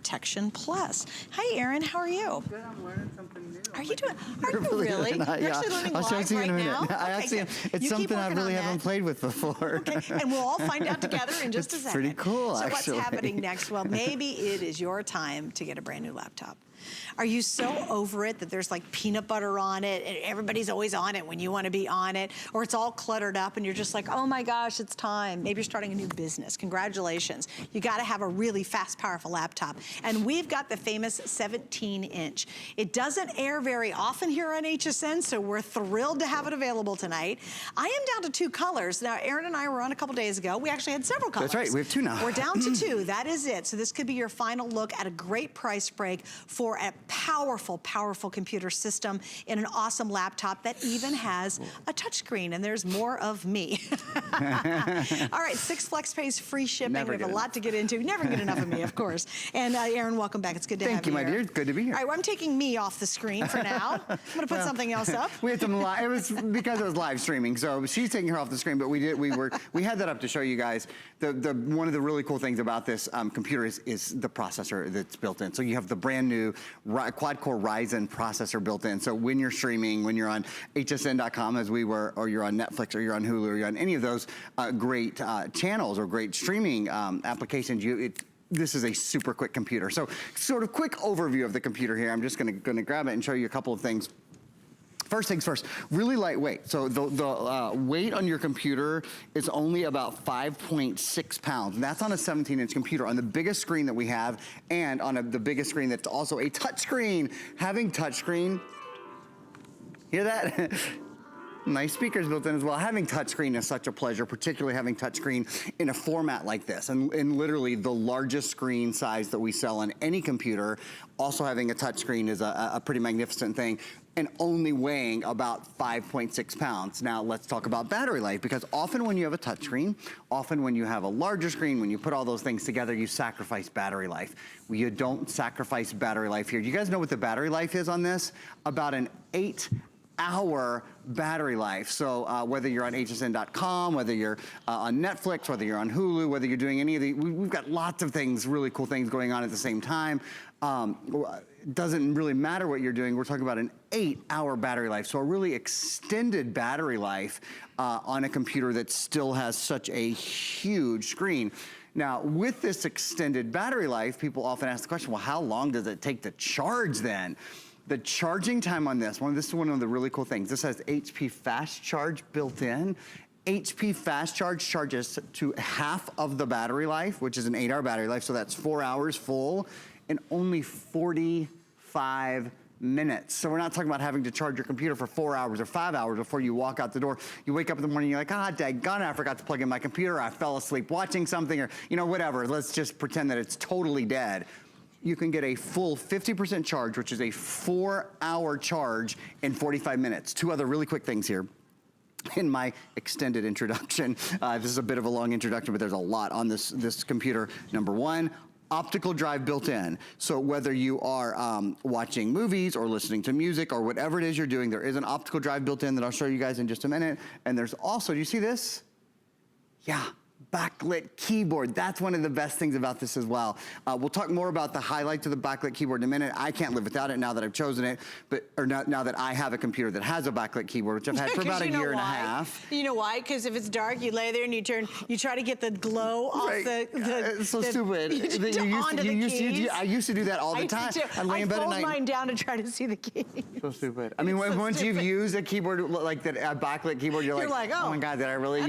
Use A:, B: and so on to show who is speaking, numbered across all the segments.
A: Protection Plus. Hi, Aaron. How are you?
B: Good. I'm learning something new.
A: Are you doing? Are you really? You're actually learning live right now.
C: It's something I really haven't played with before.
A: Okay, and we'll all find out together in just a second.
C: Pretty cool,
A: so
C: actually.
A: So what's happening next? Well, maybe it is your time to get a brand new laptop. Are you so over it that there's like peanut butter on it and everybody's always on it when you want to be on it, or it's all cluttered up and you're just like, oh my gosh, it's time. Maybe you're starting a new business. Congratulations. You got to have a really fast, powerful laptop. And we've got the famous 17-inch. It doesn't air very often here on HSN, so we're thrilled to have it available tonight. I am down to 2 colors. Now, Aaron and I were on a couple days ago. We actually had several colors.
C: That's right, we have 2 now.
A: We're down to 2, that is it. So this could be your final look at a great price break for a powerful, powerful computer system in an awesome laptop that even has a touchscreen, and there's more of me. All right, 6 flex pays, free shipping. We have a lot to get into. Never get enough of me, of course. And Aaron, welcome back. It's good to have you.
C: Thank you, my dear. It's good to be here.
A: All right, well, I'm taking me off the screen for now. I'm going to put something else up.
C: We had some live. It was because it was live streaming, so she's taking her off the screen. But we had that up to show you guys. One of the really cool things about this computer is the processor that's built in. So you have the brand new QuadCore Ryzen processor built in. So when you're streaming, when you're on hsn.com as we were, or you're on Netflix, or you're on Hulu, or you're on any of those great channels or great streaming applications, this is a super quick computer. So sort of quick overview of the computer here. I'm just gonna grab it and show you a couple of things. First things first, really lightweight. So the weight on your computer is only about 5.6 pounds. And that's on a 17-inch computer, on the biggest screen that we have, and on the biggest screen that's also a touchscreen. Having touchscreen, hear that? Nice speakers built in as well. Having touchscreen is such a pleasure, particularly having touchscreen in a format like this. And literally the largest screen size that we sell on any computer, also having a touchscreen is a pretty magnificent thing, and only weighing about 5.6 pounds. Now let's talk about battery life, because often when you have a touchscreen, often when you have a larger screen, when you put all those things together, you sacrifice battery life. You don't sacrifice battery life here. Do you guys know what the battery life is on this? About an 8-hour battery life. So whether you're on hsn.com, whether you're on Netflix, whether you're on Hulu, whether you're doing any of the, we've got lots of things, really cool things going on at the same time. It doesn't really matter what you're doing. We're talking about an 8-hour battery life. So a really extended battery life on a computer that still has such a huge screen. Now, with this extended battery life, people often ask the question, well, how long does it take to charge then? The charging time on this is one of the really cool things. This has HP Fast Charge built in. HP Fast Charge charges to half of the battery life, which is an 8-hour battery life, so that's 4 hours full, in only 45 minutes. So we're not talking about having to charge your computer for 4 hours or 5 hours before you walk out the door. You wake up in the morning, you're like, ah, daggone it, I forgot to plug in my computer, I fell asleep watching something, or whatever. Let's just pretend that it's totally dead. You can get a full 50% charge, which is a 4-hour charge in 45 minutes. 2 other really quick things here. In my extended introduction, this is a bit of a long introduction, but there's a lot on this computer. Number 1, optical drive built in. So whether you are watching movies or listening to music or whatever it is you're doing, there is an optical drive built in that I'll show you guys in just a minute. And there's also, do you see this? Yeah. Backlit keyboard. That's one of the best things about this as well. We'll talk more about the highlights of the backlit keyboard in a minute. I can't live without it now that I've chosen it, now that I have a computer that has a backlit keyboard, which I've had for about a year and a half.
A: You know why? Because if it's dark, you lay there and you try to get the glow off
C: it's so stupid. I used to do that all the time. I lay in bed at night.
A: I fold mine down to try to see the key.
C: So stupid. I mean, once you've used a keyboard like that, a backlit keyboard, you're like, oh my God, did I really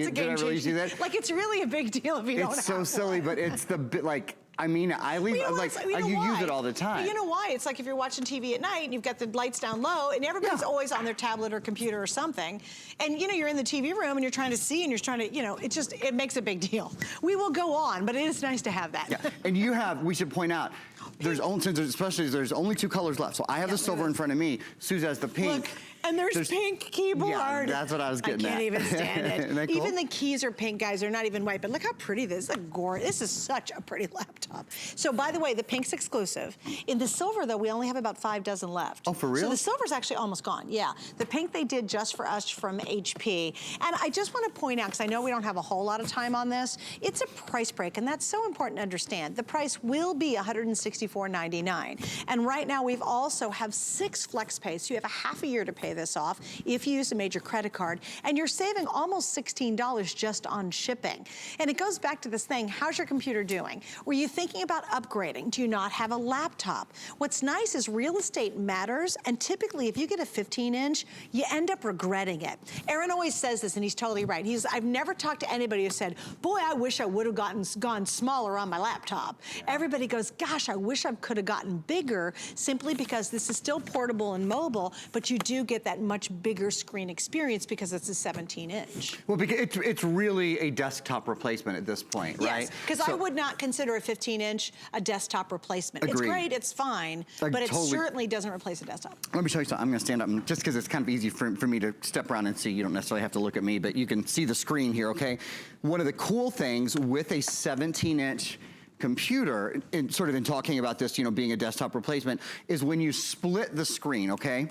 C: see that?
A: Like, it's really a big deal if you don't have
C: It's so silly, but it's the bit like, I mean, I leave, you use it all the time.
A: But you know why? It's like if you're watching TV at night and you've got the lights down low and everybody's always on their tablet or computer or something. And you're in the TV room and you're trying to see and you're trying to, it makes a big deal. We will go on, but it is nice to have that.
C: Yeah, and we should point out, there's only 2 colors left. So I have the silver in front of me. Suze has the pink.
A: Look, And there's pink keyboard.
C: Yeah, that's what I was getting at.
A: I can't even stand it.
C: Isn't that cool?
A: Even the keys are pink, guys. They're not even white, but look how pretty this is. This is such a pretty laptop. So by the way, the pink's exclusive. In the silver, though, we only have about 5 dozen left.
C: Oh, for real?
A: So the silver's actually almost gone, yeah. The pink they did just for us from HP. And I just want to point out, because I know we don't have a whole lot of time on this, it's a price break, and that's so important to understand. The price will be $164.99. And right now, we've also have 6 flex pays, so you have a half a year to pay this off if you use a major credit card, and you're saving almost $16 just on shipping. And it goes back to this thing, how's your computer doing? Were you thinking about upgrading? Do you not have a laptop? What's nice is real estate matters, and typically if you get a 15-inch, you end up regretting it. Aaron always says this, and he's totally right. I've never talked to anybody who said, boy, I wish I would have gone smaller on my laptop. Everybody goes, gosh, I wish I could have gotten bigger, simply because this is still portable and mobile, but you do get that much bigger screen experience because it's a 17-inch.
C: Well, because it's really a desktop replacement at this point, right?
A: Yes, because I would not consider a 15-inch a desktop replacement.
C: Agreed.
A: It's great, it's fine, but it certainly doesn't replace a desktop.
C: Let me show you something. I'm going to stand up, and just because it's kind of easy for me to step around and see. You don't necessarily have to look at me, but you can see the screen here, okay? One of the cool things with a 17-inch computer, sort of in talking about this, you know, being a desktop replacement, is when you split the screen, okay?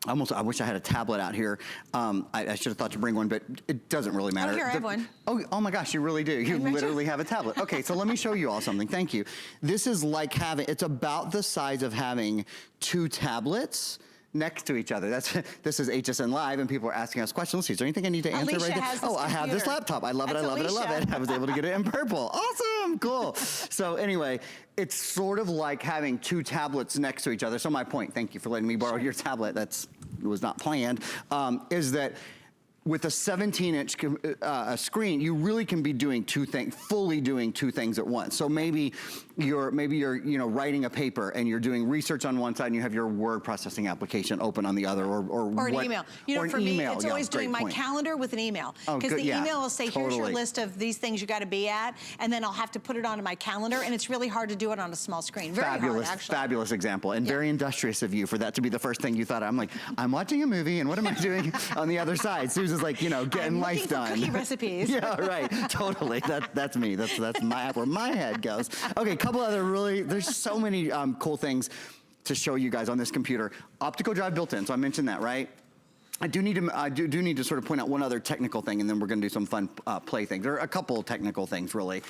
C: I wish I had a tablet out here. I should have thought to bring one, but it doesn't really matter.
A: Oh, here, I have one.
C: Oh my gosh, you really do. You literally have a tablet. Okay, so let me show you all something. Thank you. This is like it's about the size of having 2 tablets next to each other. This is HSN Live, and people are asking us questions. Is there anything I need to answer right there?
A: Oh,
C: I have this laptop. I love it, I love it, I love it. I was able to get it in purple. Awesome, cool. So anyway, it's sort of like having 2 tablets next to each other. So my point, thank you for letting me borrow your tablet, it was not planned, is that with a 17-inch screen, you really can be doing 2 things, fully doing 2 things at once. So maybe you're writing a paper and you're doing research on one side and you have your word processing application open on the other, or
A: an email. You know, for me, it's always doing my calendar with an email, because the email will say, here's your list of these things you got to be at, and then I'll have to put it onto my calendar, and it's really hard to do it on a small screen. Very hard, actually. Fabulous
C: example, and very industrious of you for that to be the first thing you thought. I'm like, I'm watching a movie, and what am I doing on the other side? Susan's like, you know, getting life done.
A: Cookie recipes.
C: Yeah, right. Totally. That's me. That's where my head goes. Okay, a couple other there's so many cool things to show you guys on this computer. Optical drive built in. So I mentioned that, right? I do need to sort of point out one other technical thing, and then we're going to do some fun play things. There are a couple technical things, really.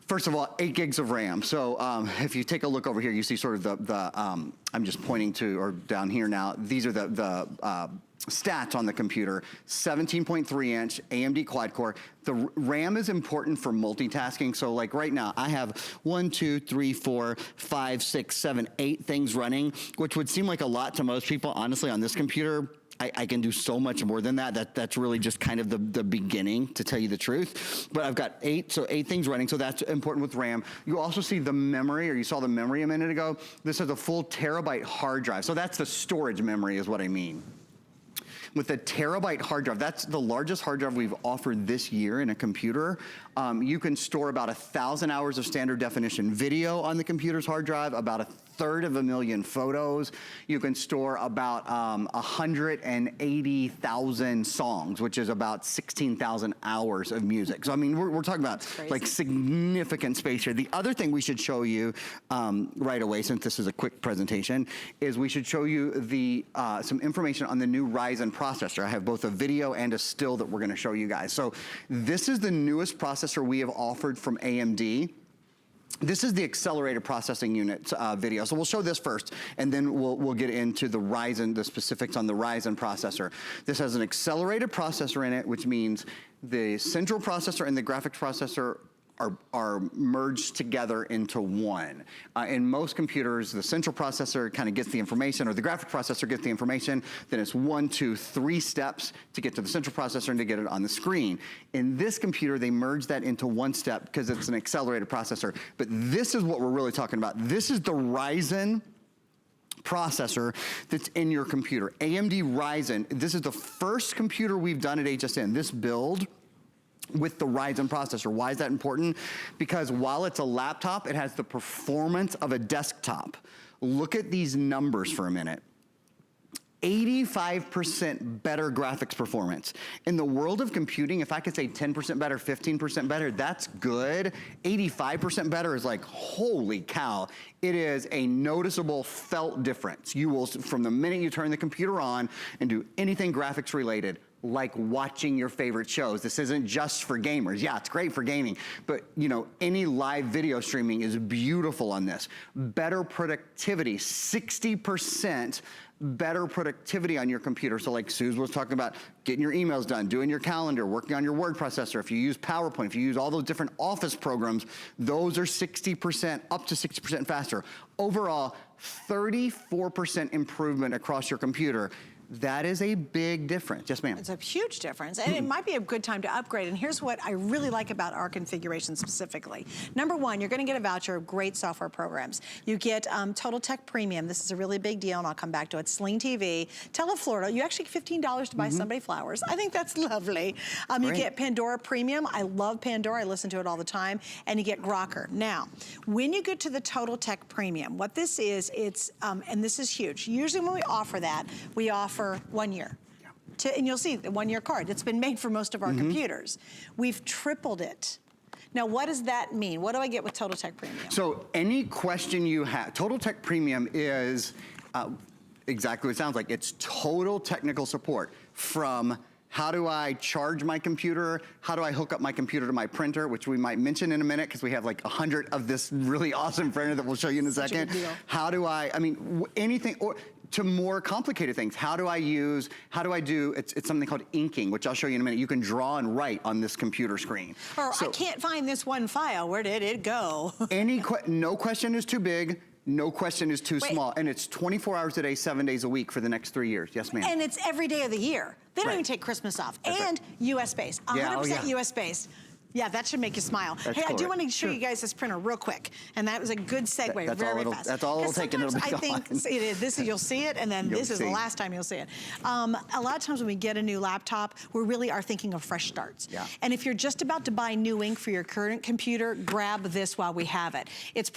C: First of all, 8 gigs of RAM. So if you take a look over here, you see sort of the I'm just pointing to, or down here now, these are the stats on the computer. 17.3-inch AMD QuadCore. The RAM is important for multitasking. So like right now, I have 1, 2, 3, 4, 5, 6, 7, 8 things running, which would seem like a lot to most people. Honestly, on this computer, I can do so much more than that. That's really just kind of the beginning, to tell you the truth. But I've got 8 things running, so that's important with RAM. You also see the memory, or you saw the memory a minute ago. This is a full terabyte hard drive. So that's the storage memory is what I mean. With a terabyte hard drive, that's the largest hard drive we've offered this year in a computer. You can store about 1,000 hours of standard definition video on the computer's hard drive, about 1/3 of a million photos. You can store about 180,000 songs, which is about 16,000 hours of music. So I mean, we're talking about like significant space here. The other thing we should show you right away, since this is a quick presentation, is we should show you some information on the new Ryzen processor. I have both a video and a still that we're going to show you guys. So this is the newest processor we have offered from AMD. This is the accelerated processing unit video. So we'll show this first, and then we'll get into the Ryzen, the specifics on the Ryzen processor. This has an accelerated processor in it, which means the central processor and the graphics processor are merged together into one. In most computers, the central processor kind of gets the information, or the graphic processor gets the information, then it's 1, 2, 3 steps to get to the central processor and to get it on the screen. In this computer, they merge that into one step because it's an accelerated processor. But this is what we're really talking about. This is the Ryzen processor that's in your computer. AMD Ryzen, this is the first computer we've done at HSN, this build with the Ryzen processor. Why is that important? Because while it's a laptop, it has the performance of a desktop. Look at these numbers for a minute. 85% better graphics performance. In the world of computing, if I could say 10% better, 15% better, that's good. 85% better is like, holy cow. It is a noticeable felt difference. You will, from the minute you turn the computer on and do anything graphics related, like watching your favorite shows. This isn't just for gamers. Yeah, it's great for gaming, but you know, any live video streaming is beautiful on this. Better productivity, 60% better productivity on your computer. So like Suze was talking about, getting your emails done, doing your calendar, working on your word processor. If you use PowerPoint, if you use all those different office programs, those are 60%, up to 60% faster. Overall, 34% improvement across your computer. That is a big difference. Yes, ma'am.
A: It's a huge difference, and it might be a good time to upgrade. And here's what I really like about our configuration specifically. Number one, you're gonna get a voucher of great software programs. You get TotalTech Premium. This is a really big deal, and I'll come back to it. Sling TV, Teleflorida. You actually get $15 to buy somebody flowers. I think that's lovely. You get Pandora Premium. I love Pandora. I listen to it all the time. And you get Grokr. Now, when you get to the TotalTech Premium, what this is, it's, and this is huge. Usually when we offer that, we offer 1 year. And you'll see the 1 year card. It's been made for most of our computers. We've tripled it. Now, what does that mean? What do I get with TotalTech Premium?
C: So any question you have, TotalTech Premium is exactly what it sounds like. It's total technical support, from how do I charge my computer? How do I hook up my computer to my printer, which we might mention in a minute because we have like 100 of this really awesome printer that we'll show you in a second. How do I mean, anything, or to more complicated things. How do I do, it's something called inking, which I'll show you in a minute. You can draw and write on this computer screen.
A: Or I can't find this one file, where did it go?
C: No question is too big, no question is too small. And it's 24 hours a day, 7 days a week for the next 3 years. Yes, ma'am.
A: And it's every day of the year. They don't even take Christmas off. And US based, 100% US based. Yeah, that should make you smile. Hey, I do want to show you guys this printer real quick, and that was a good segue, very fast.
C: That's all it'll take, and it'll be gone.
A: I think it is. This is, you'll see it, and then this is the last time you'll see it. A lot of times when we get a new laptop, we really are thinking of fresh starts. And if you're just about to buy new ink for your current computer, grab this while we have it. It's